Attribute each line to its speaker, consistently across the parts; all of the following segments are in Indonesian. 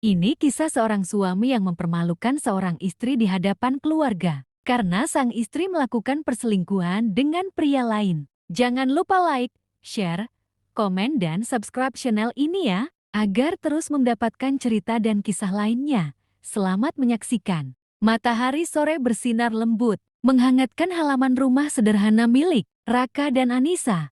Speaker 1: Ini kisah seorang suami yang mempermalukan seorang istri di hadapan keluarga karena sang istri melakukan perselingkuhan dengan pria lain. Jangan lupa like, share, komen, dan subscribe channel ini ya, agar terus mendapatkan cerita dan kisah lainnya. Selamat menyaksikan. Matahari sore bersinar lembut, menghangatkan halaman rumah sederhana milik Raka dan Anissa.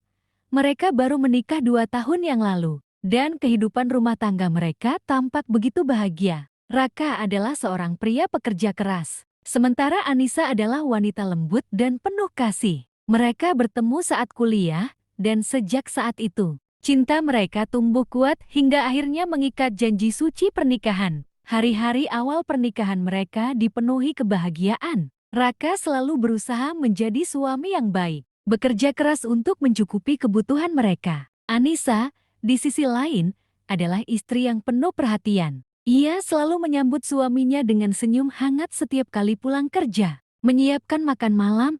Speaker 1: Mereka baru menikah 2 tahun yang lalu, dan kehidupan rumah tangga mereka tampak begitu bahagia. Raka adalah seorang pria pekerja keras, sementara Anissa adalah wanita lembut dan penuh kasih. Mereka bertemu saat kuliah, dan sejak saat itu, cinta mereka tumbuh kuat hingga akhirnya mengikat janji suci pernikahan. Hari-hari awal pernikahan mereka dipenuhi kebahagiaan. Raka selalu berusaha menjadi suami yang baik, bekerja keras untuk mencukupi kebutuhan mereka. Anissa, di sisi lain, adalah istri yang penuh perhatian. Ia selalu menyambut suaminya dengan senyum hangat setiap kali pulang kerja, menyiapkan makan malam,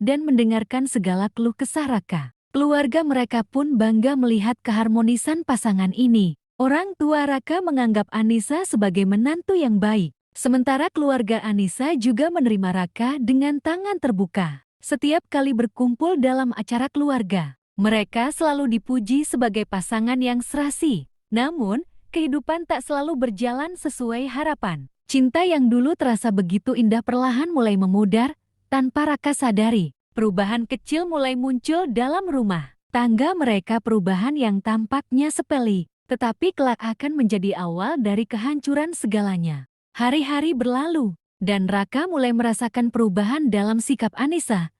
Speaker 1: dan mendengarkan segala keluh kesah Raka. Keluarga mereka pun bangga melihat keharmonisan pasangan ini. Orang tua Raka menganggap Anissa sebagai menantu yang baik, sementara keluarga Anissa juga menerima Raka dengan tangan terbuka. Setiap kali berkumpul dalam acara keluarga, mereka selalu dipuji sebagai pasangan yang serasi. Namun, kehidupan tak selalu berjalan sesuai harapan. Cinta yang dulu terasa begitu indah perlahan mulai memudar, tanpa Raka sadari. Perubahan kecil mulai muncul dalam rumah tangga mereka, perubahan yang tampaknya sepele, tetapi kelak akan menjadi awal dari kehancuran segalanya. Hari-hari berlalu, dan Raka mulai merasakan perubahan dalam sikap Anissa.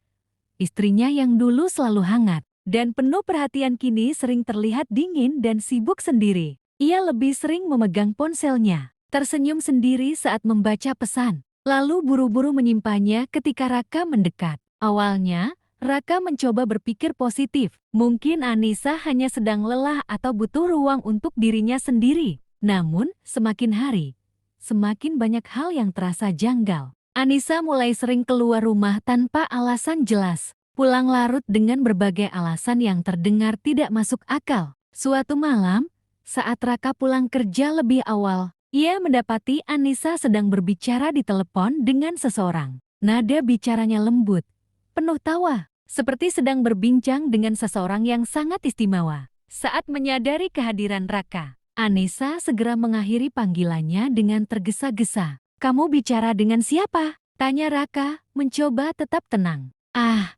Speaker 1: Istrinya yang dulu selalu hangat dan penuh perhatian kini sering terlihat dingin dan sibuk sendiri. Ia lebih sering memegang ponselnya, tersenyum sendiri saat membaca pesan, lalu buru-buru menyimpannya ketika Raka mendekat. Awalnya, Raka mencoba berpikir positif. Mungkin Anissa hanya sedang lelah atau butuh ruang untuk dirinya sendiri. Namun, semakin hari, semakin banyak hal yang terasa janggal. Anissa mulai sering keluar rumah tanpa alasan jelas, pulang larut dengan berbagai alasan yang terdengar tidak masuk akal. Suatu malam, saat Raka pulang kerja lebih awal, ia mendapati Anissa sedang berbicara di telepon dengan seseorang. Nada bicaranya lembut, penuh tawa, seperti sedang berbincang dengan seseorang yang sangat istimewa. Saat menyadari kehadiran Raka, Anissa segera mengakhiri panggilannya dengan tergesa-gesa. "Kamu bicara dengan siapa?" tanya Raka, mencoba tetap tenang. "Ah,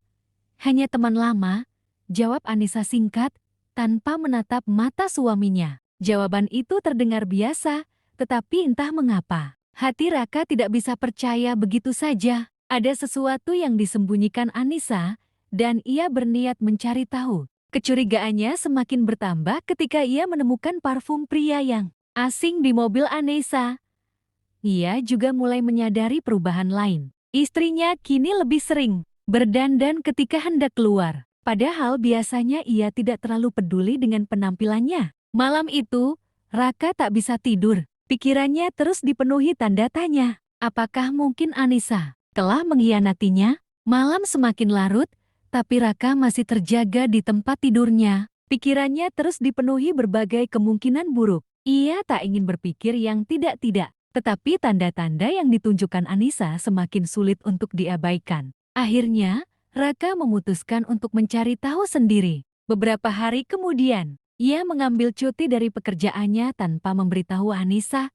Speaker 1: hanya teman lama," jawab Anissa singkat, tanpa menatap mata suaminya. Jawaban itu terdengar biasa, tetapi entah mengapa, hati Raka tidak bisa percaya begitu saja. Ada sesuatu yang disembunyikan Anissa, dan ia berniat mencari tahu. Kecurigaannya semakin bertambah ketika ia menemukan parfum pria yang asing di mobil Anissa. Ia juga mulai menyadari perubahan lain. Istrinya kini lebih sering berdandan ketika hendak keluar, padahal biasanya ia tidak terlalu peduli dengan penampilannya. Malam itu, Raka tak bisa tidur. Pikirannya terus dipenuhi tanda tanya. Apakah mungkin Anissa telah mengkhianatinya? Malam semakin larut, tapi Raka masih terjaga di tempat tidurnya. Pikirannya terus dipenuhi berbagai kemungkinan buruk. Ia tak ingin berpikir yang tidak-tidak, tetapi tanda-tanda yang ditunjukkan Anissa semakin sulit untuk diabaikan. Akhirnya, Raka memutuskan untuk mencari tahu sendiri. Beberapa hari kemudian, ia mengambil cuti dari pekerjaannya tanpa memberitahu Anissa.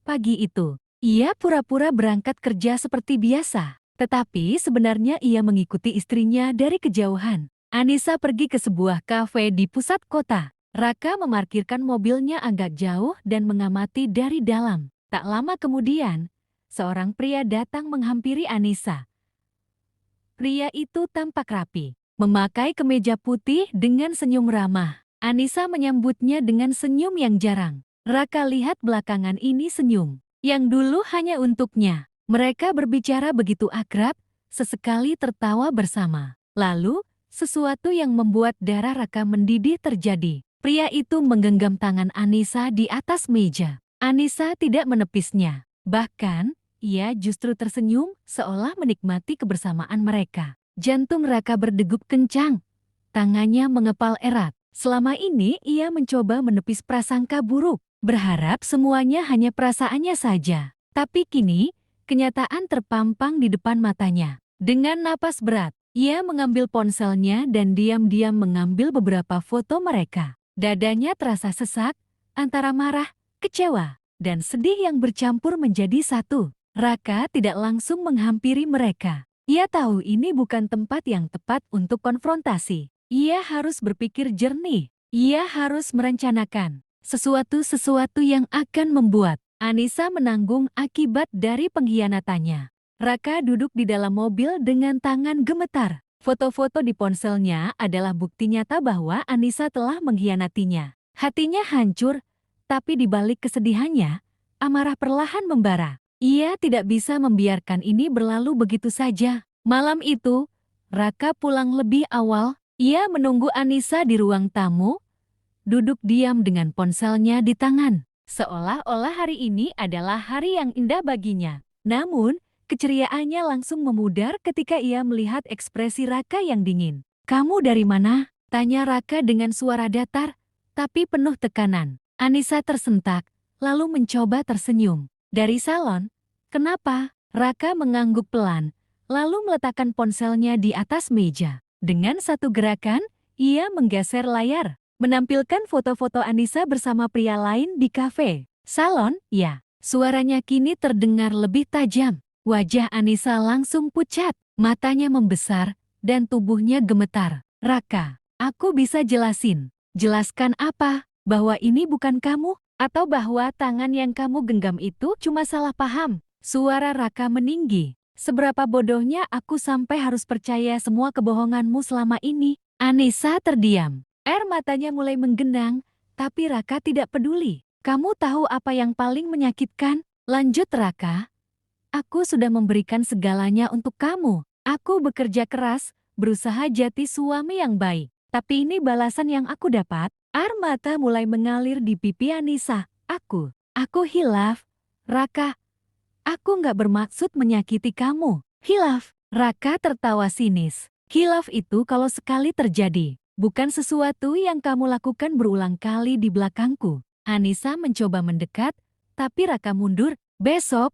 Speaker 1: Pagi itu, ia pura-pura berangkat kerja seperti biasa, tetapi sebenarnya ia mengikuti istrinya dari kejauhan. Anissa pergi ke sebuah kafe di pusat kota. Raka memarkirkan mobilnya agak jauh dan mengamati dari dalam. Tak lama kemudian, seorang pria datang menghampiri Anissa. Pria itu tampak rapi, memakai kemeja putih dengan senyum ramah. Anissa menyambutnya dengan senyum yang jarang. Raka lihat belakangan ini senyum yang dulu hanya untuknya. Mereka berbicara begitu akrab, sesekali tertawa bersama. Lalu, sesuatu yang membuat darah Raka mendidih terjadi. Pria itu menggenggam tangan Anissa di atas meja. Anissa tidak menepisnya. Bahkan, ia justru tersenyum seolah menikmati kebersamaan mereka. Jantung Raka berdegup kencang. Tangannya mengepal erat. Selama ini ia mencoba menepis prasangka buruk. berharap semuanya hanya perasaannya saja. Tapi kini, kenyataan terpampang di depan matanya. Dengan napas berat, ia mengambil ponselnya dan diam-diam mengambil beberapa foto mereka. Dadanya terasa sesak, antara marah, kecewa, dan sedih yang bercampur menjadi satu. Raka tidak langsung menghampiri mereka. Ia tahu ini bukan tempat yang tepat untuk konfrontasi. Ia harus berpikir jernih. Ia harus merencanakan sesuatu yang akan membuat Anissa menanggung akibat dari pengkhianatannya. Raka duduk di dalam mobil dengan tangan gemetar. Foto-foto di ponselnya adalah bukti nyata bahwa Anissa telah mengkhianatinya. Hatinya hancur, tapi di balik kesedihannya, amarah perlahan membara. Ia tidak bisa membiarkan ini berlalu begitu saja. Malam itu, Raka pulang lebih awal. Ia menunggu Anissa di ruang tamu, duduk diam dengan ponselnya di tangan. Seolah-olah hari ini adalah hari yang indah baginya. Namun, keceriaannya langsung memudar ketika ia melihat ekspresi Raka yang dingin. "Kamu dari mana?" tanya Raka dengan suara datar, tapi penuh tekanan. Anissa tersentak, lalu mencoba tersenyum. "Dari salon." "Kenapa?" Raka mengangguk pelan, lalu meletakkan ponselnya di atas meja. Dengan satu gerakan, ia menggeser layar, menampilkan foto-foto Anissa bersama pria lain di kafe. "Salon, ya." Suaranya kini terdengar lebih tajam. Wajah Anissa langsung pucat, matanya membesar, dan tubuhnya gemetar. "Raka, aku bisa jelasin." "Jelaskan apa? Bahwa ini bukan kamu? Atau bahwa tangan yang kamu genggam itu cuma salah paham?" Suara Raka meninggi. "Seberapa bodohnya aku sampai harus percaya semua kebohonganmu selama ini?" Anissa terdiam. Air matanya mulai menggenang, tapi Raka tidak peduli. "Kamu tahu apa yang paling menyakitkan?" lanjut Raka. "Aku sudah memberikan segalanya untuk kamu. Aku bekerja keras, berusaha jadi suami yang baik. Tapi ini balasan yang aku dapat." Air mata mulai mengalir di pipi Anissa. Aku hilaf. "Raka, aku nggak bermaksud menyakiti kamu." "Hilaf?" Raka tertawa sinis. "Hilaf itu kalau sekali terjadi, bukan sesuatu yang kamu lakukan berulang kali di belakangku." Anissa mencoba mendekat, tapi Raka mundur. "Besok,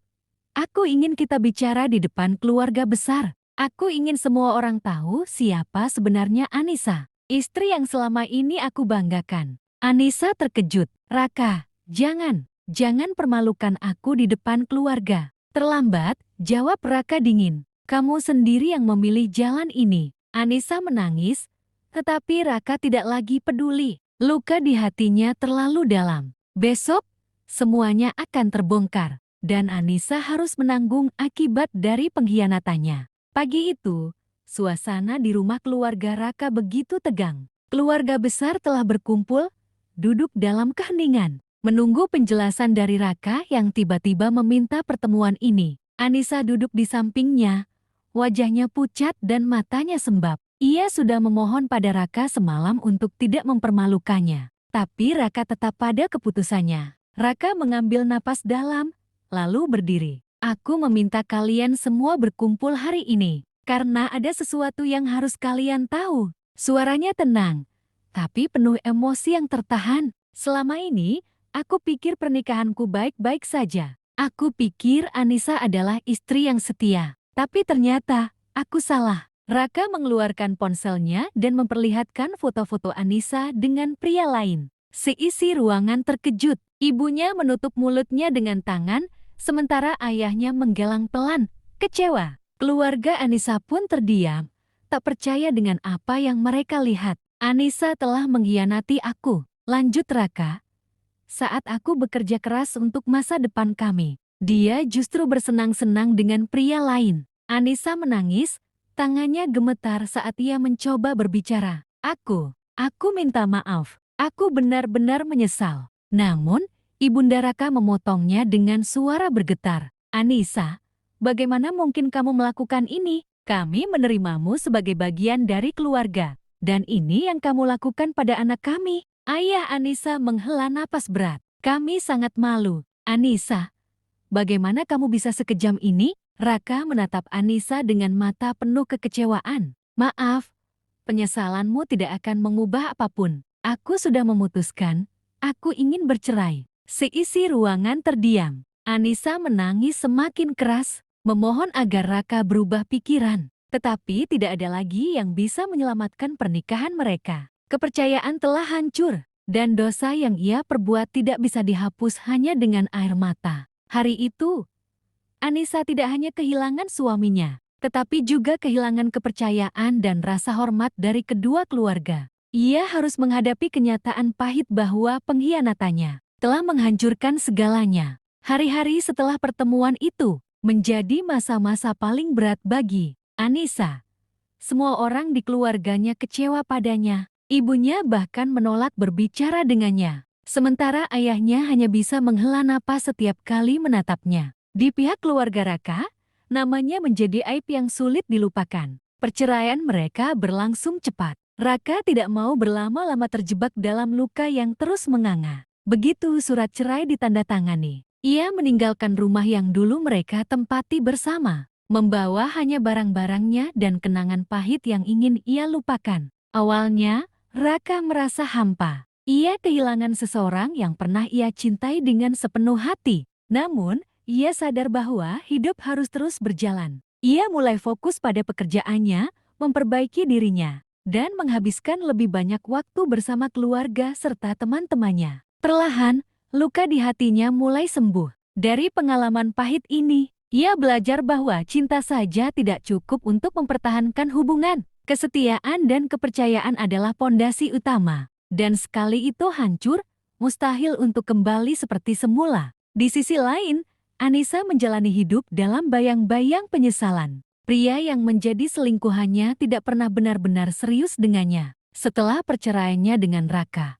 Speaker 1: aku ingin kita bicara di depan keluarga besar. Aku ingin semua orang tahu siapa sebenarnya Anissa, istri yang selama ini aku banggakan." Anissa terkejut. "Raka, jangan permalukan aku di depan keluarga." "Terlambat," jawab Raka dingin. "Kamu sendiri yang memilih jalan ini." Anissa menangis, tetapi Raka tidak lagi peduli. Luka di hatinya terlalu dalam. Besok, semuanya akan terbongkar, dan Anissa harus menanggung akibat dari pengkhianatannya. Pagi itu, suasana di rumah keluarga Raka begitu tegang. Keluarga besar telah berkumpul, duduk dalam keheningan, menunggu penjelasan dari Raka yang tiba-tiba meminta pertemuan ini. Anissa duduk di sampingnya, wajahnya pucat dan matanya sembab. Ia sudah memohon pada Raka semalam untuk tidak mempermalukannya. Tapi Raka tetap pada keputusannya. Raka mengambil napas dalam, lalu berdiri. "Aku meminta kalian semua berkumpul hari ini, karena ada sesuatu yang harus kalian tahu." Suaranya tenang, tapi penuh emosi yang tertahan. "Selama ini, aku pikir pernikahanku baik-baik saja. Aku pikir Anissa adalah istri yang setia. Tapi ternyata, aku salah." Raka mengeluarkan ponselnya dan memperlihatkan foto-foto Anissa dengan pria lain. Seisi ruangan terkejut. Ibunya menutup mulutnya dengan tangan, sementara ayahnya menggelang pelan, kecewa. Keluarga Anissa pun terdiam, tak percaya dengan apa yang mereka lihat. "Anissa telah mengkhianati aku," lanjut Raka. "Saat aku bekerja keras untuk masa depan kami, dia justru bersenang-senang dengan pria lain." Anissa menangis, tangannya gemetar saat ia mencoba berbicara. Aku minta maaf. Aku benar-benar menyesal." Namun, Ibunda Raka memotongnya dengan suara bergetar. "Anissa, bagaimana mungkin kamu melakukan ini? Kami menerimamu sebagai bagian dari keluarga. Dan ini yang kamu lakukan pada anak kami." Ayah Anissa menghela napas berat. "Kami sangat malu." "Anissa, bagaimana kamu bisa sekejam ini?" Raka menatap Anissa dengan mata penuh kekecewaan. "Maaf, penyesalanmu tidak akan mengubah apapun. Aku sudah memutuskan, aku ingin bercerai." Seisi ruangan terdiam. Anissa menangis semakin keras, memohon agar Raka berubah pikiran. Tetapi tidak ada lagi yang bisa menyelamatkan pernikahan mereka. Kepercayaan telah hancur, dan dosa yang ia perbuat tidak bisa dihapus hanya dengan air mata. Hari itu, Anissa tidak hanya kehilangan suaminya, tetapi juga kehilangan kepercayaan dan rasa hormat dari kedua keluarga. Ia harus menghadapi kenyataan pahit bahwa pengkhianatannya telah menghancurkan segalanya. Hari-hari setelah pertemuan itu menjadi masa-masa paling berat bagi Anissa. Semua orang di keluarganya kecewa padanya. Ibunya bahkan menolak berbicara dengannya. Sementara ayahnya hanya bisa menghela napas setiap kali menatapnya. Di pihak keluarga Raka, namanya menjadi aib yang sulit dilupakan. Perceraian mereka berlangsung cepat. Raka tidak mau berlama-lama terjebak dalam luka yang terus menganga. Begitu surat cerai ditandatangani, ia meninggalkan rumah yang dulu mereka tempati bersama, membawa hanya barang-barangnya dan kenangan pahit yang ingin ia lupakan. Awalnya, Raka merasa hampa. Ia kehilangan seseorang yang pernah ia cintai dengan sepenuh hati. Namun, ia sadar bahwa hidup harus terus berjalan. Ia mulai fokus pada pekerjaannya, memperbaiki dirinya, dan menghabiskan lebih banyak waktu bersama keluarga serta teman-temannya. Perlahan, luka di hatinya mulai sembuh. Dari pengalaman pahit ini, ia belajar bahwa cinta saja tidak cukup untuk mempertahankan hubungan. Kesetiaan dan kepercayaan adalah pondasi utama. Dan sekali itu hancur, mustahil untuk kembali seperti semula. Di sisi lain, Anissa menjalani hidup dalam bayang-bayang penyesalan. Pria yang menjadi selingkuhannya tidak pernah benar-benar serius dengannya. Setelah perceraiannya dengan Raka,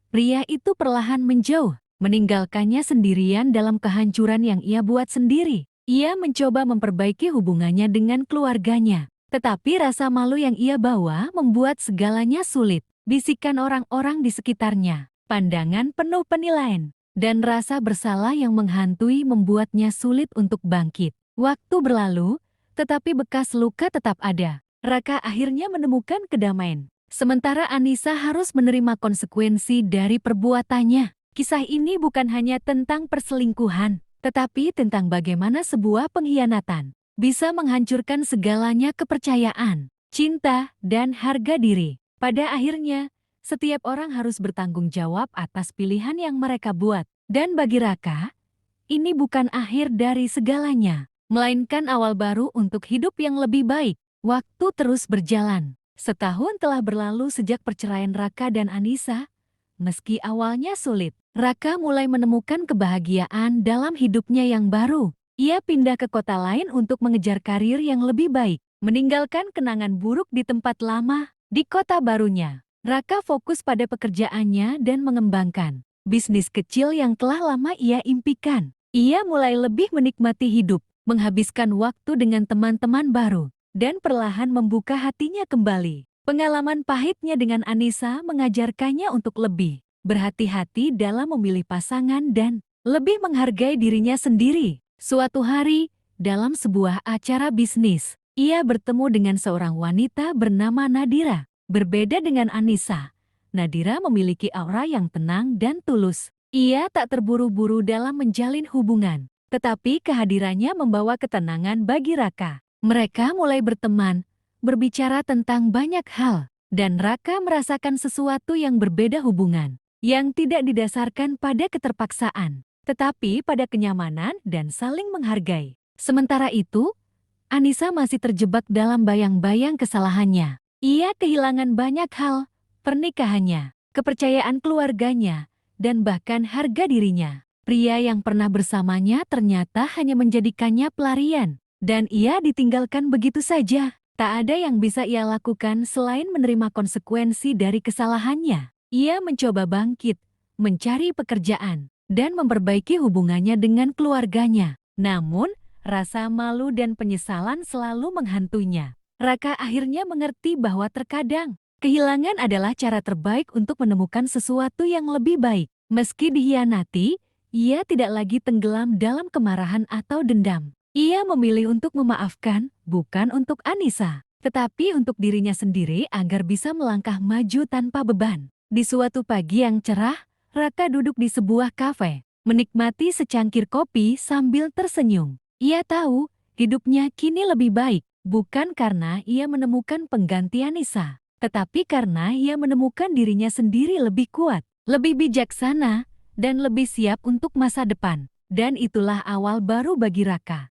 Speaker 1: pria itu perlahan menjauh, meninggalkannya sendirian dalam kehancuran yang ia buat sendiri. Ia mencoba memperbaiki hubungannya dengan keluarganya, tetapi rasa malu yang ia bawa membuat segalanya sulit. Bisikan orang-orang di sekitarnya, pandangan penuh penilaian, dan rasa bersalah yang menghantui membuatnya sulit untuk bangkit. Waktu berlalu, tetapi bekas luka tetap ada. Raka akhirnya menemukan kedamaian. Sementara Anissa harus menerima konsekuensi dari perbuatannya. Kisah ini bukan hanya tentang perselingkuhan, tetapi tentang bagaimana sebuah pengkhianatan bisa menghancurkan segalanya, kepercayaan, cinta, dan harga diri. Pada akhirnya, setiap orang harus bertanggung jawab atas pilihan yang mereka buat. Dan bagi Raka, ini bukan akhir dari segalanya, melainkan awal baru untuk hidup yang lebih baik. Waktu terus berjalan. Setahun telah berlalu sejak perceraian Raka dan Anissa. Meski awalnya sulit, Raka mulai menemukan kebahagiaan dalam hidupnya yang baru. Ia pindah ke kota lain untuk mengejar karir yang lebih baik, meninggalkan kenangan buruk di tempat lama. Di kota barunya, Raka fokus pada pekerjaannya dan mengembangkan bisnis kecil yang telah lama ia impikan. Ia mulai lebih menikmati hidup, menghabiskan waktu dengan teman-teman baru, dan perlahan membuka hatinya kembali. Pengalaman pahitnya dengan Anissa mengajarkannya untuk lebih berhati-hati dalam memilih pasangan dan lebih menghargai dirinya sendiri. Suatu hari, dalam sebuah acara bisnis, ia bertemu dengan seorang wanita bernama Nadira. Berbeda dengan Anissa, Nadira memiliki aura yang tenang dan tulus. Ia tak terburu-buru dalam menjalin hubungan, tetapi kehadirannya membawa ketenangan bagi Raka. Mereka mulai berteman, berbicara tentang banyak hal, dan Raka merasakan sesuatu yang berbeda, hubungan yang tidak didasarkan pada keterpaksaan, tetapi pada kenyamanan dan saling menghargai. Sementara itu, Anissa masih terjebak dalam bayang-bayang kesalahannya. Ia kehilangan banyak hal, pernikahannya, kepercayaan keluarganya, dan bahkan harga dirinya. Pria yang pernah bersamanya ternyata hanya menjadikannya pelarian, dan ia ditinggalkan begitu saja. Tak ada yang bisa ia lakukan selain menerima konsekuensi dari kesalahannya. Ia mencoba bangkit, mencari pekerjaan, dan memperbaiki hubungannya dengan keluarganya. Namun, rasa malu dan penyesalan selalu menghantuinya. Raka akhirnya mengerti bahwa terkadang kehilangan adalah cara terbaik untuk menemukan sesuatu yang lebih baik. Meski dikhianati, ia tidak lagi tenggelam dalam kemarahan atau dendam. Ia memilih untuk memaafkan, bukan untuk Anissa, tetapi untuk dirinya sendiri agar bisa melangkah maju tanpa beban. Di suatu pagi yang cerah, Raka duduk di sebuah kafe, menikmati secangkir kopi sambil tersenyum. Ia tahu hidupnya kini lebih baik, bukan karena ia menemukan pengganti Anissa, tetapi karena ia menemukan dirinya sendiri lebih kuat, lebih bijaksana, dan lebih siap untuk masa depan. Dan itulah awal baru bagi Raka.